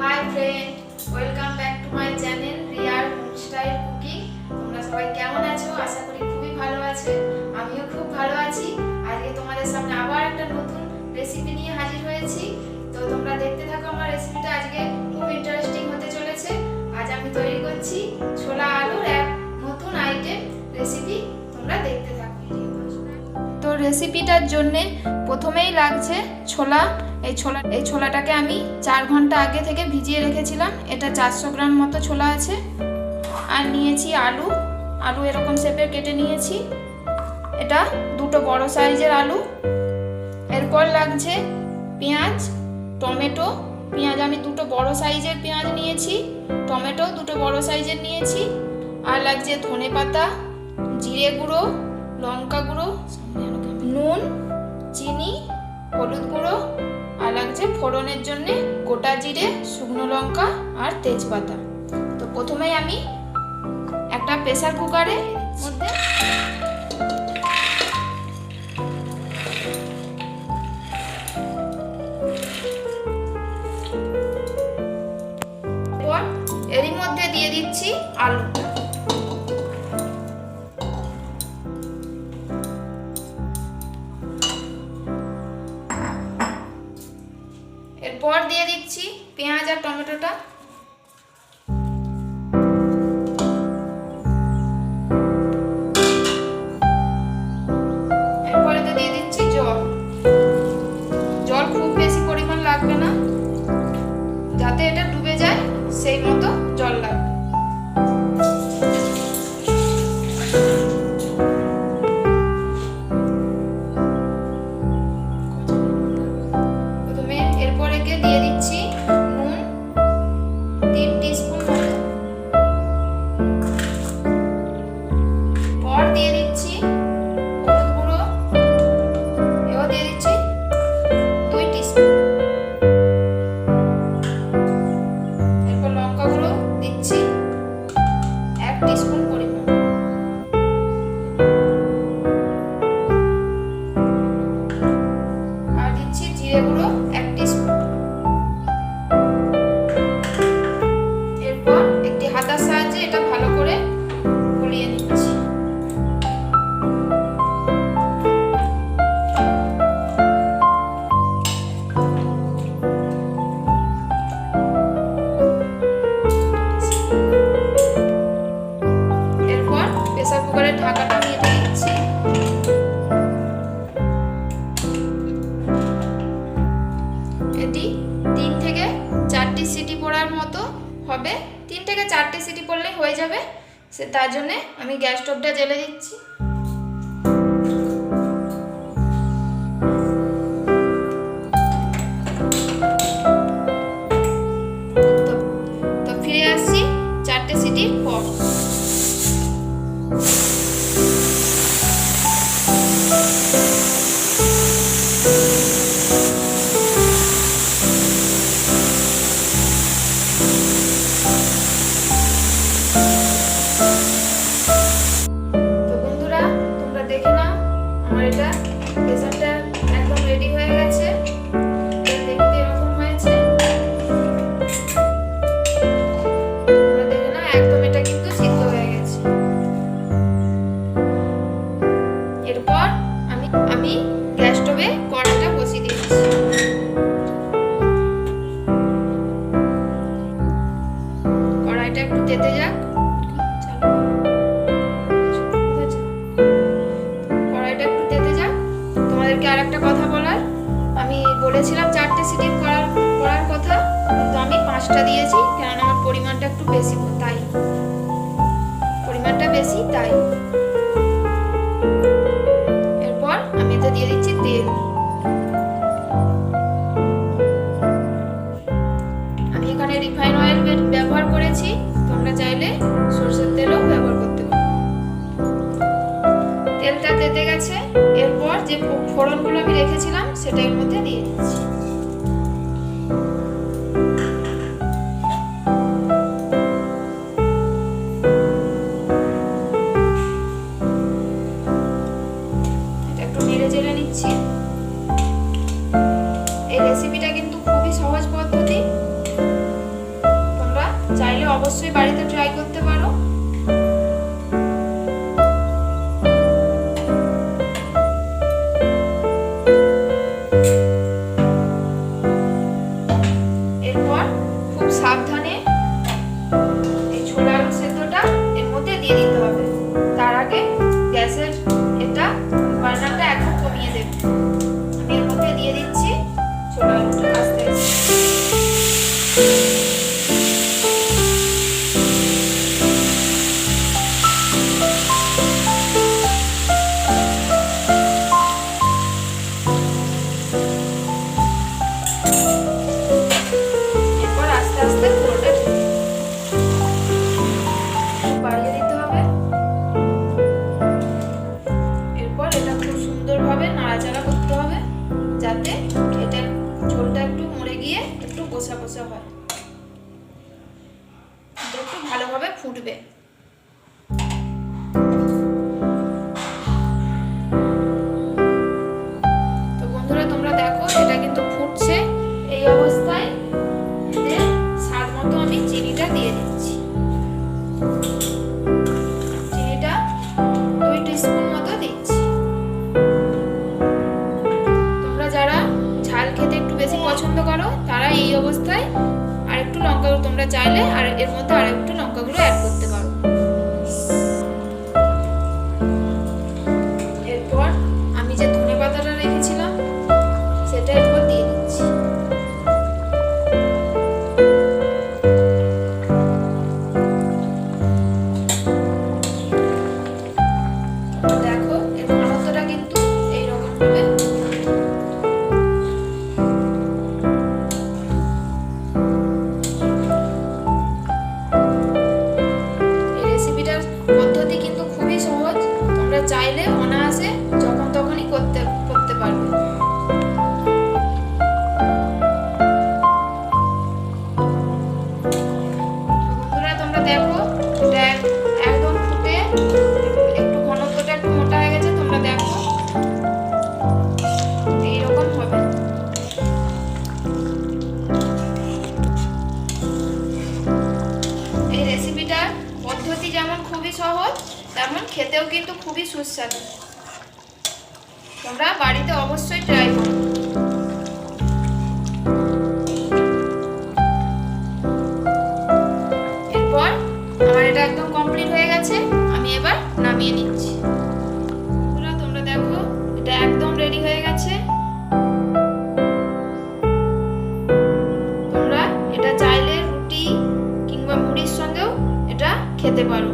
Hi friend, welcome back to my channel rear home style cooking. তোমরা সবাই কেমন আছো? আশা করি খুবই ভালো আছো। আমিও খুব ভালো আছি। আজকে তোমাদের সামনে আবার একটা নতুন রেসিপি নিয়ে হাজির হয়েছি। তো তোমরা দেখতে থাকো আমার রেসিপিটা। আজকে খুব ইন্টারেস্টিং হতে চলেছে। আজ আমি তৈরি করছি ছোলা আলুর এক নতুন আইটেম রেসিপি। তোমরা দেখতে থাকো। তো রেসিপিটার জন্য প্রথমেই লাগছে ছোলা। এই ছোলাটাকে আমি 4 ঘন্টা আগে থেকে ভিজিয়ে রেখেছিলাম। এটা 400 গ্রাম মতো ছোলা আছে। আর নিয়েছি আলু এরকম শেপের কেটে নিয়েছি। এটা দুটো বড় সাইজের আলু। এরপর লাগছে পেঁয়াজ, টমেটো। পেঁয়াজ আমি দুটো বড় সাইজের পেঁয়াজ নিয়েছি, টমেটো দুটো বড় সাইজের নিয়েছি। আর লাগছে ধনেপাতা, জিরে গুঁড়ো, লঙ্কা গুঁড়ো, নুন, চিনি, হলুদ গুঁড়ো। আর লাগছে ফোড়নের জন্য গোটা জিরে, শুকনো লঙ্কা আর তেজপাতা। তো প্রথমেই আমি একটা প্রেসার কুকারের মধ্যে এরই মধ্যে দিয়ে দিচ্ছি আলু। এরপর দিয়ে দিচ্ছি পেঁয়াজ আর টমেটোটা। এরপরে তো দিয়ে দিচ্ছি জল খুব বেশি পরিমাণ লাগবে না, যাতে এটা ডুবে যায় সেই মতো জল লাগবে। দিয়ে দিচ্ছি নুন 3 টিস্পুন মতো। পর দিয়ে দিচ্ছি হলুদ গুঁড়ো, এও দিয়ে দিচ্ছি 2 টিস্পুন। এরপর লঙ্কা গুঁড়ো দিচ্ছি 1 টিস্পুন পরিমাণ। আর দিচ্ছি জিরে গুঁড়ো 1 টিস্পুন। হাতার সাহায্যে এটা ভালো করে গুলিয়ে নিচ্ছি। এরপর প্রেসার কুকারের ঢাকাটা দিয়ে দিচ্ছি। এটি 3 থেকে 4টি সিটি পড়ার মতো হবে। 3 থেকে 4টে সিটি পড়লে হয়ে যাবে। তার জন্য আমি গ্যাস স্টোভটা জ্বেলে দিচ্ছি। তো ফিরে আসছি 4টে সিটির পর। এটা ডেজার্টটা একদম রেডি হয়ে গেছে। দেখতে এরকম হয়েছে। তোমরা দেখে না, একদম এটা কিন্তু সিদ্ধ হয়ে গেছে। এরপর আমি গ্যাস স্টোভে কড়াইটা বসিয়ে দিচ্ছি। কড়াইটা একটু তেতে যাক। আর একটা কথা বলার, আমি বলেছিলাম 4টে সিটি করার কথা, কিন্তু আমি 5টা দিয়েছি, কারণ আমার পরিমাণটা একটু বেশি, তাই পরিমাণটা বেশি তাই। এরপর আমি এতে দিয়ে দিচ্ছি তেল। আমি এখানে রিফাইন অয়েল ব্যবহার করেছি, তোমরা চাইলে সরষের তেলও ব্যবহার করতে পারো। তেলটা তেতে গেছে। এরপর যে ফোড়নগুলো আমি রেখেছিলাম সেটা এর মধ্যে দিয়ে দিচ্ছি। এটা একটু নেড়ে চেড়ে নিচ্ছি। এই রেসিপিটা কিন্তু খুবই সহজ পদ্ধতি। অবশ্যই বাড়িতে ট্রাই করতে পারো। এরপর খুব সাবধানে এই ছোলা আলু সেদ্ধটা এর মধ্যে দিয়ে দিতে হবে। তার আগে গ্যাসের বার্নারটা একদম কমিয়ে দেবে। আমি এর মধ্যে দিয়ে দিচ্ছি ছোলা আলুটা আস্তে আস্তে। এরপর আস্তে আস্তে পুরোটা বাড়িয়ে দিতে হবে। এরপর এটা খুব সুন্দরভাবে নাড়াচাড়া করতে হবে যাতে এটা ঝোলটা একটু মরে গিয়ে একটু কষা কষা হয়, একটু ভালোভাবে ফুটবে। তো বন্ধুরা তোমরা দেখো এটা কিন্তু ফুটছে। এই অবস্থায় এতে স্বাদ মতো আমি চিনিটা দিয়ে দিচ্ছি। চিনিটা 2 টিস্পুন মতো দিচ্ছি। তোমরা যারা ঝাল খেতে একটু বেশি পছন্দ করো তারা এই অবস্থায় আর একটু লঙ্কা গুঁড়ো তোমরা চাইলে আর এর মধ্যে আর একটু লঙ্কা গুঁড়ো অ্যাড করতে পারো। এরপর আমি যে ধনে পাতাটা রেখেছিলাম সেটা এরপর দিয়ে দিচ্ছি। দেখো এর ঘনত্বটা কিন্তু এইরকম হবে। এই রেসিপিটার পদ্ধতি কিন্তু খুবই সহজ, তোমরা চাইলে অনায়াসে যখন তখনই করতে পারবে। বন্ধুরা তোমরা দেখো এটা একদম ফুটে একটু ঘনত্বটা একটু মোটা হয়ে গেছে। তোমরা দেখো এইরকম হবে। এই রেসিপিটার পদ্ধতি যেমন খুবই সহজ তেমন খেতেও কিন্তু খুবই সুস্বাদু। তোমরা বাড়িতে অবশ্যই ট্রাই করো। এরপর আমার এটা একদম কমপ্লিট হয়ে গেছে, আমি এবার নামিয়ে নিচ্ছি। তোমরা দেখো এটা একদম রেডি হয়ে গেছে। তোমরা এটা চাইলে রুটি কিংবা মুড়ির সঙ্গেও এটা খেতে পারো।